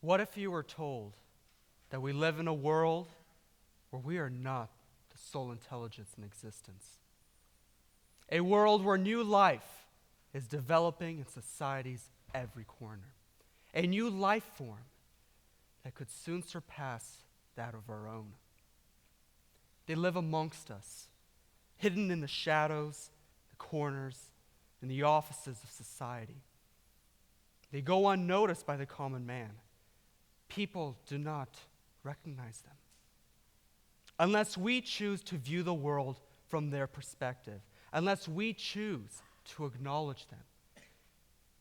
What if you were told that we live in a world where we are not the sole intelligence in existence? A world where new life is developing in society's every corner. A new life form that could soon surpass that of our own. They live amongst us, hidden in the shadows, the corners, and the offices of society. They go unnoticed by the common man. People do not recognize them. Unless we choose to view the world from their perspective, unless we choose to acknowledge them,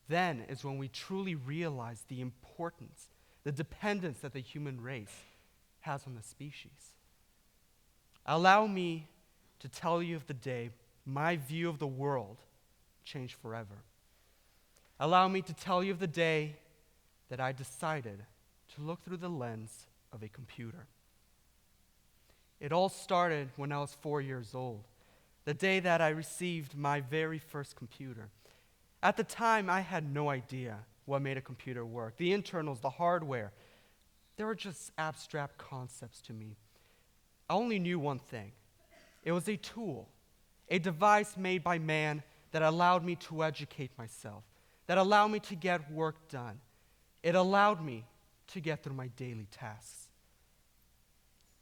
then is when we truly realize the importance, the dependence that the human race has on the species. Allow me to tell you of the day my view of the world changed forever. Allow me to tell you of the day that I decided to look through the lens of a computer. It all started when I was 4 years old, the day that I received my very first computer. At the time, I had no idea what made a computer work. The internals, the hardware, they were just abstract concepts to me. I only knew one thing. It was a tool, a device made by man that allowed me to educate myself, that allowed me to get work done. It allowed me to get through my daily tasks.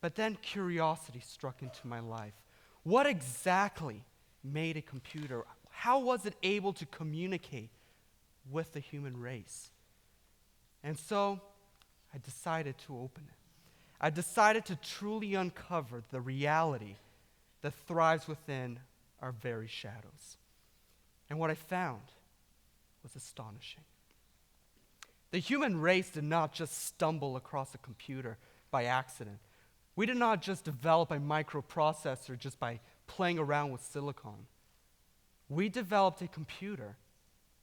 But then curiosity struck into my life. What exactly made a computer? How was it able to communicate with the human race? And so I decided to open it. I decided to truly uncover the reality that thrives within our very shadows. And what I found was astonishing. The human race did not just stumble across a computer by accident. We did not just develop a microprocessor just by playing around with silicon. We developed a computer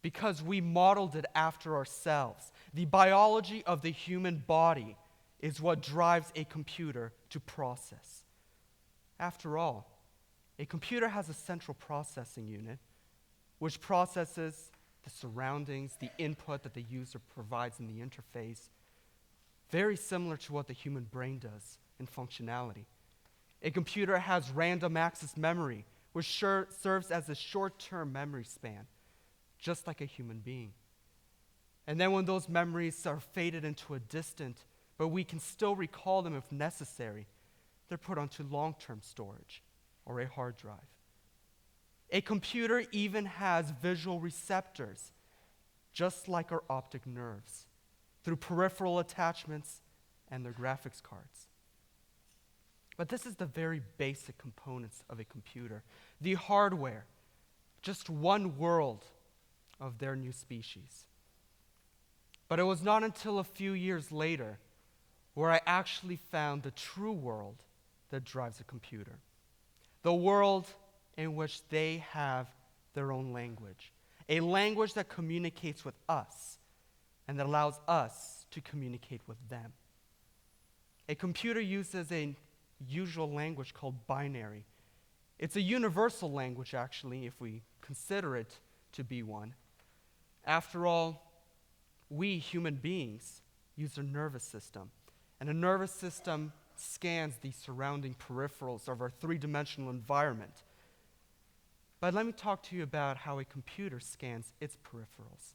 because we modeled it after ourselves. The biology of the human body is what drives a computer to process. After all, a computer has a central processing unit which processes the surroundings, the input that the user provides in the interface, very similar to what the human brain does in functionality. A computer has random access memory, which serves as a short-term memory span, just like a human being. And then when those memories are faded into a distant, but we can still recall them if necessary, they're put onto long-term storage or a hard drive. A computer even has visual receptors, just like our optic nerves, through peripheral attachments and their graphics cards. But this is the very basic components of a computer. The hardware, just one world of their new species. But it was not until a few years later where I actually found the true world that drives a computer. The world in which they have their own language. A language that communicates with us and that allows us to communicate with them. A computer uses a usual language called binary. It's a universal language, actually, if we consider it to be one. After all, we human beings use a nervous system, and a nervous system scans the surrounding peripherals of our three-dimensional environment. But let me talk to you about how a computer scans its peripherals.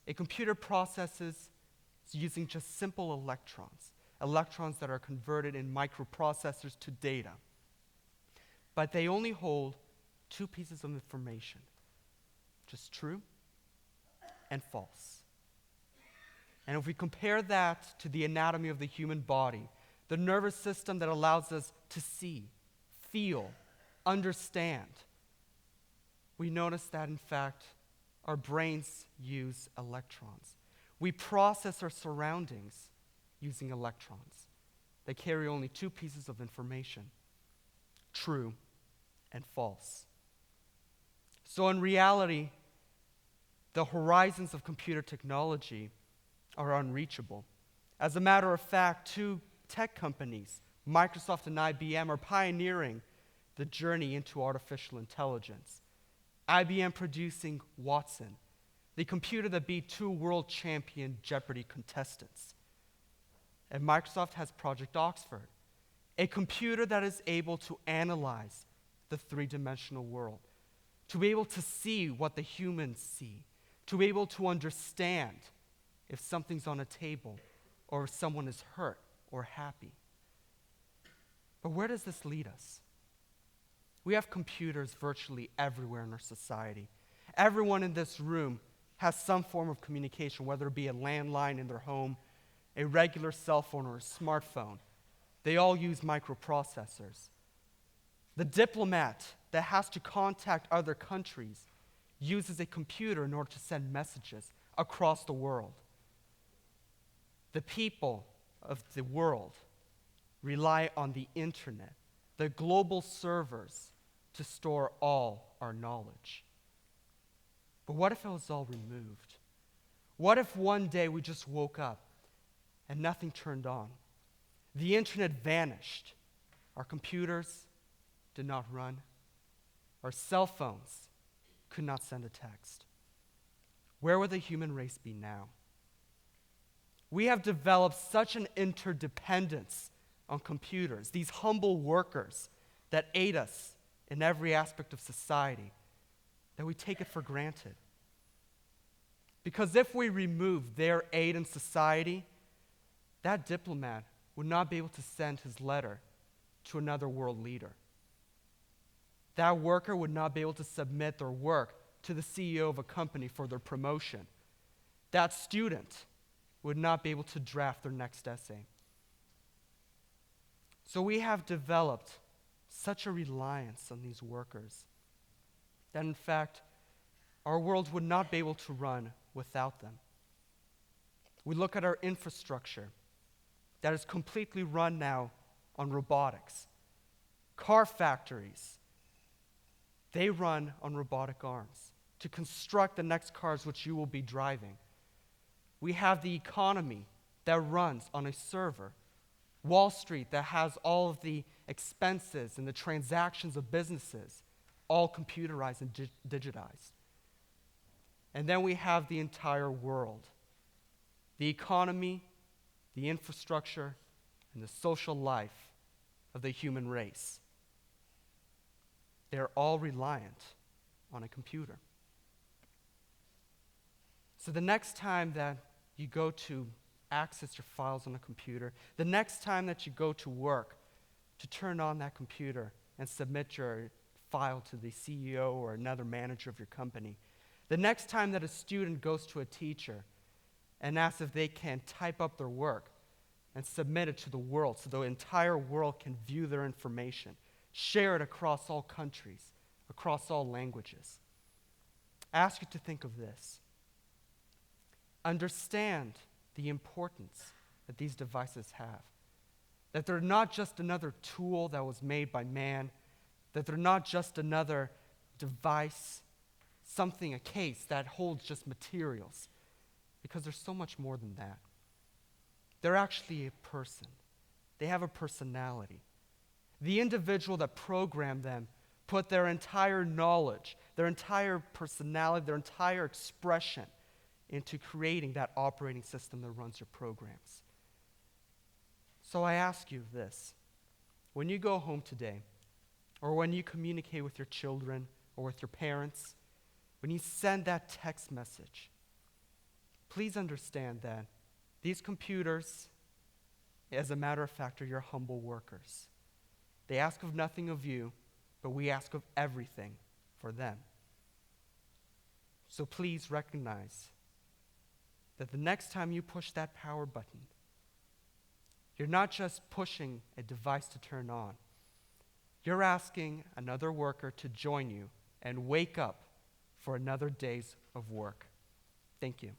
A computer processes using just simple electrons that are converted in microprocessors to data. But they only hold two pieces of information, just true and false. And if we compare that to the anatomy of the human body, the nervous system that allows us to see, feel, understand, we notice that, in fact, our brains use electrons. We process our surroundings using electrons. They carry only two pieces of information, true and false. So in reality, the horizons of computer technology are unreachable. As a matter of fact, two tech companies, Microsoft and IBM, are pioneering the journey into artificial intelligence. IBM producing Watson, the computer that beat two world champion Jeopardy contestants. And Microsoft has Project Oxford, a computer that is able to analyze the three-dimensional world, to be able to see what the humans see, to be able to understand if something's on a table or if someone is hurt or happy. But where does this lead us? We have computers virtually everywhere in our society. Everyone in this room has some form of communication, whether it be a landline in their home, a regular cell phone, or a smartphone. They all use microprocessors. The diplomat that has to contact other countries uses a computer in order to send messages across the world. The people of the world rely on the internet, the global servers, to store all our knowledge. But what if it was all removed? What if one day we just woke up and nothing turned on? The internet vanished. Our computers did not run. Our cell phones could not send a text. Where would the human race be now? We have developed such an interdependence on computers, these humble workers that aid us in every aspect of society, that we take it for granted. Because if we remove their aid in society, that diplomat would not be able to send his letter to another world leader. That worker would not be able to submit their work to the CEO of a company for their promotion. That student would not be able to draft their next essay. So we have developed such a reliance on these workers that, in fact, our world would not be able to run without them. We look at our infrastructure that is completely run now on robotics. Car factories, they run on robotic arms to construct the next cars which you will be driving. We have the economy that runs on a server. Wall Street that has all of the expenses and the transactions of businesses all computerized and digitized. And then we have the entire world. The economy, the infrastructure, and the social life of the human race. They're all reliant on a computer. So the next time that you go to access your files on a computer, the next time that you go to work to turn on that computer and submit your file to the CEO or another manager of your company, the next time that a student goes to a teacher and asks if they can type up their work and submit it to the world so the entire world can view their information, share it across all countries, across all languages, I ask you to think of this. Understand the importance that these devices have. That they're not just another tool that was made by man, that they're not just another device, something, a case that holds just materials, because there's so much more than that. They're actually a person. They have a personality. The individual that programmed them put their entire knowledge, their entire personality, their entire expression into creating that operating system that runs your programs. So I ask you this. When you go home today, or when you communicate with your children or with your parents, when you send that text message, please understand that these computers, as a matter of fact, are your humble workers. They ask of nothing of you, but we ask of everything for them. So please recognize that the next time you push that power button, you're not just pushing a device to turn on. You're asking another worker to join you and wake up for another day's of work. Thank you.